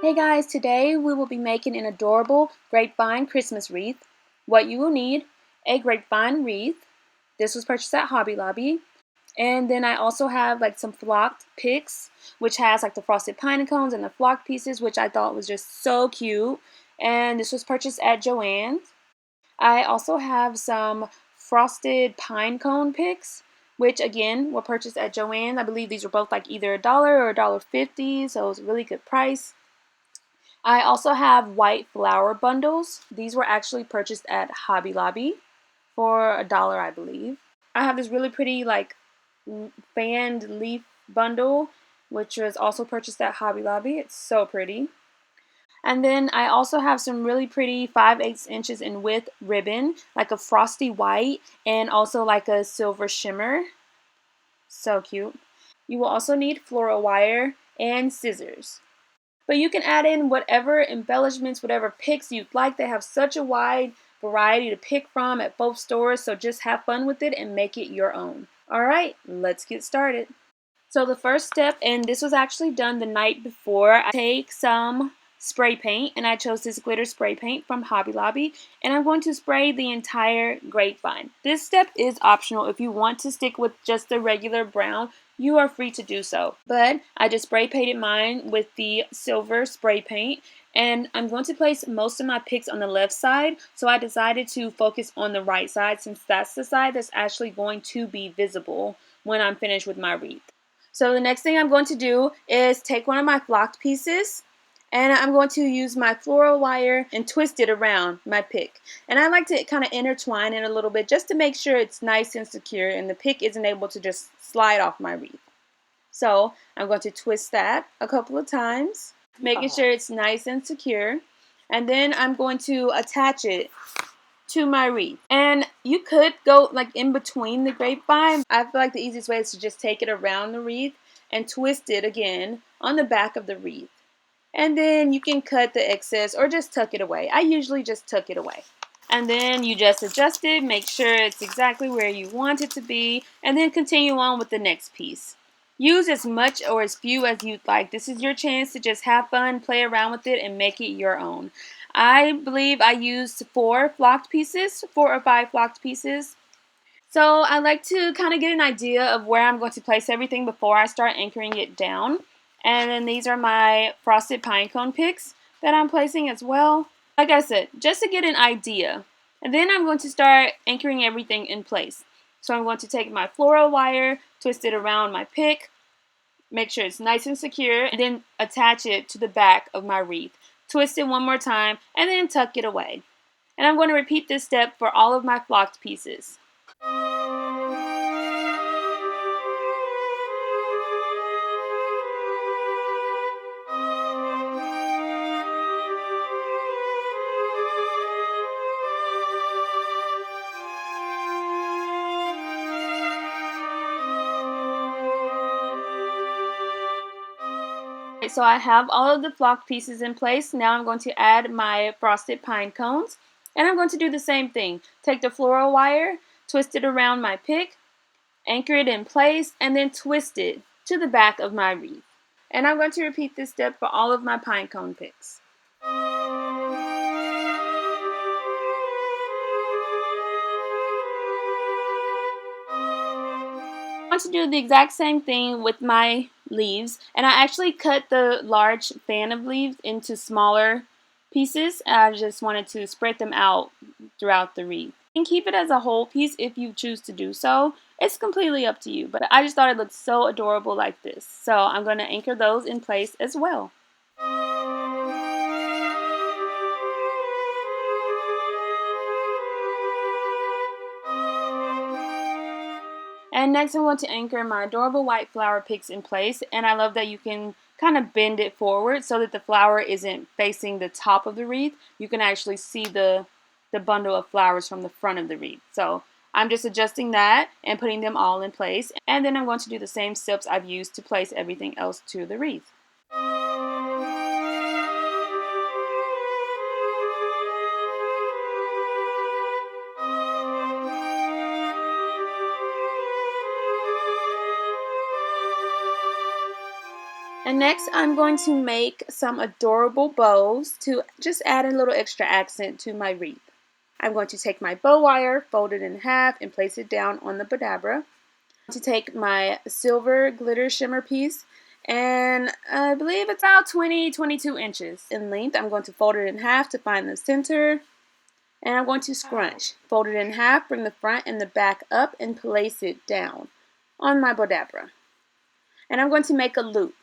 Hey guys, today we will be making an adorable grapevine Christmas wreath. What you will need: a grapevine wreath. This was purchased at Hobby Lobby. And then I also have like some flocked picks, which has like the frosted pine cones and the flocked pieces, which I thought was just so cute. And this was purchased at Joann's. I also have some frosted pine cone picks, which again were purchased at Joann's. I believe these were both like either $1 or $1.50, so it was a really good price. I also have white flower bundles. These were actually purchased at Hobby Lobby for $1, I believe. I have this really pretty like fanned leaf bundle, which was also purchased at Hobby Lobby. It's so pretty. And then I also have some really pretty 5/8 inches in width ribbon, like a frosty white and also like a silver shimmer. So cute. You will also need floral wire and scissors. But you can add in whatever embellishments, whatever picks you'd like. They have such a wide variety to pick from at both stores, so just have fun with it and make it your own. Alright, let's get started. So the first step, and this was actually done the night before, I take some spray paint, and I chose this glitter spray paint from Hobby Lobby, and I'm going to spray the entire grapevine. This step is optional. If you want to stick with just the regular brown, you are free to do so. But I just spray painted mine with the silver spray paint, and I'm going to place most of my picks on the left side, so I decided to focus on the right side since that's the side that's actually going to be visible when I'm finished with my wreath. So the next thing I'm going to do is take one of my flocked pieces, and I'm going to use my floral wire and twist it around my pick. And I like to kind of intertwine it a little bit just to make sure it's nice and secure and the pick isn't able to just slide off my wreath. So I'm going to twist that a couple of times, making sure it's nice and secure. And then I'm going to attach it to my wreath. And you could go like in between the grapevine. I feel like the easiest way is to just take it around the wreath and twist it again on the back of the wreath. And then you can cut the excess or just tuck it away. I usually just tuck it away. And then you just adjust it, make sure it's exactly where you want it to be, and then continue on with the next piece. Use as much or as few as you'd like. This is your chance to just have fun, play around with it, and make it your own. I believe I used 4 or 5 flocked pieces. So I like to kind of get an idea of where I'm going to place everything before I start anchoring it down. And then these are my frosted pine cone picks that I'm placing as well. Like I said, just to get an idea. And then I'm going to start anchoring everything in place. So I'm going to take my floral wire, twist it around my pick, make sure it's nice and secure, and then attach it to the back of my wreath. Twist it one more time, and then tuck it away. And I'm going to repeat this step for all of my flocked pieces. So I have all of the flocked pieces in place. Now I'm going to add my frosted pine cones. And I'm going to do the same thing. Take the floral wire, twist it around my pick, anchor it in place, and then twist it to the back of my wreath. And I'm going to repeat this step for all of my pine cone picks. I want to do the exact same thing with my leaves, and I actually cut the large fan of leaves into smaller pieces. I just wanted to spread them out throughout the wreath. You can keep it as a whole piece if you choose to do so. It's completely up to you, but I just thought it looked so adorable like this. So I'm going to anchor those in place as well. And next I'm going to anchor my adorable white flower picks in place, and I love that you can kind of bend it forward so that the flower isn't facing the top of the wreath. You can actually see the bundle of flowers from the front of the wreath. So I'm just adjusting that and putting them all in place, and then I'm going to do the same steps I've used to place everything else to the wreath. And next I'm going to make some adorable bows to just add a little extra accent to my wreath. I'm going to take my bow wire, fold it in half, and place it down on the Bodabra. I'm going to take my silver glitter shimmer piece, and I believe it's about 22 inches in length. I'm going to fold it in half to find the center, and I'm going to scrunch. Fold it in half, bring the front and the back up, and place it down on my Bodabra. And I'm going to make a loop.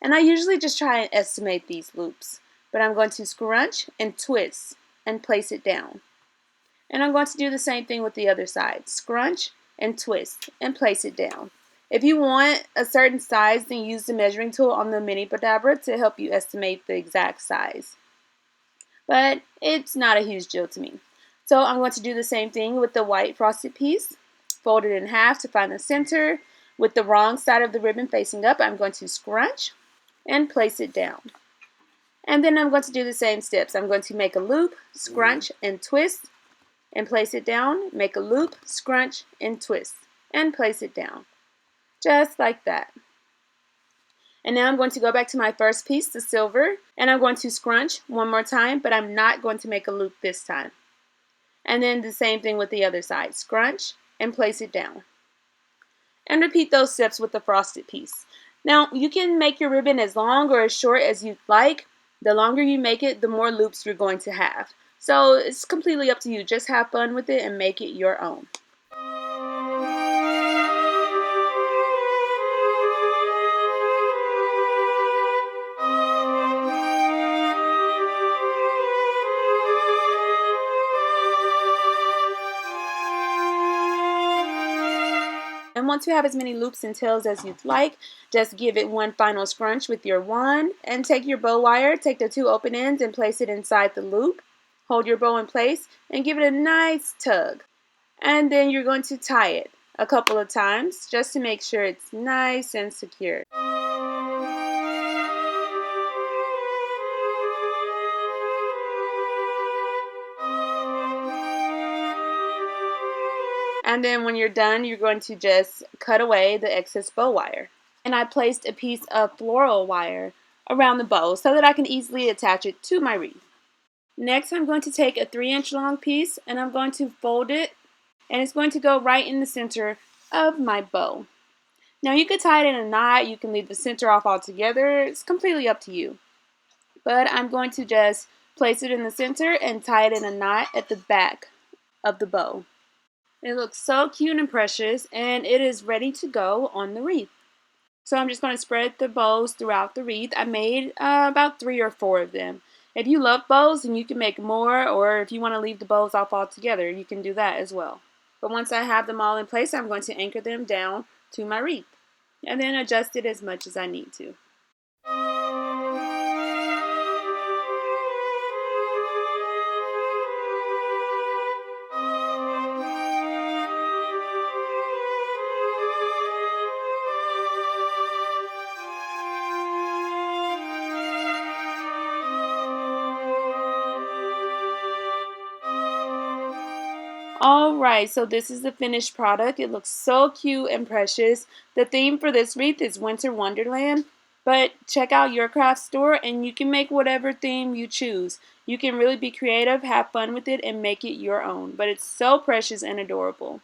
And I usually just try and estimate these loops, but I'm going to scrunch and twist and place it down. And I'm going to do the same thing with the other side. Scrunch and twist and place it down. If you want a certain size, then use the measuring tool on the mini Bodabra to help you estimate the exact size. But it's not a huge deal to me. So I'm going to do the same thing with the white frosted piece. Fold it in half to find the center. With the wrong side of the ribbon facing up, I'm going to scrunch and place it down. And then I'm going to do the same steps. I'm going to make a loop, scrunch, and twist, and place it down. Make a loop, scrunch, and twist, and place it down. Just like that. And now I'm going to go back to my first piece, the silver, and I'm going to scrunch one more time, but I'm not going to make a loop this time. And then the same thing with the other side. Scrunch and place it down. And repeat those steps with the frosted piece. Now, you can make your ribbon as long or as short as you'd like. The longer you make it, the more loops you're going to have. So it's completely up to you. Just have fun with it and make it your own. And once you have as many loops and tails as you'd like, just give it one final scrunch with your wand and take your bow wire, take the two open ends and place it inside the loop. Hold your bow in place and give it a nice tug. And then you're going to tie it a couple of times just to make sure it's nice and secure. And then when you're done, you're going to just cut away the excess bow wire. And I placed a piece of floral wire around the bow so that I can easily attach it to my wreath. Next, I'm going to take a 3-inch long piece and I'm going to fold it, and it's going to go right in the center of my bow. Now you could tie it in a knot, you can leave the center off altogether, it's completely up to you. But I'm going to just place it in the center and tie it in a knot at the back of the bow. It looks so cute and precious, and it is ready to go on the wreath. So I'm just going to spread the bows throughout the wreath. I made about 3 or 4 of them. If you love bows, then you can make more, or if you want to leave the bows off altogether, you can do that as well. But once I have them all in place, I'm going to anchor them down to my wreath, and then adjust it as much as I need to. Alright, so this is the finished product. It looks so cute and precious. The theme for this wreath is Winter Wonderland, but check out your craft store and you can make whatever theme you choose. You can really be creative, have fun with it, and make it your own. But it's so precious and adorable.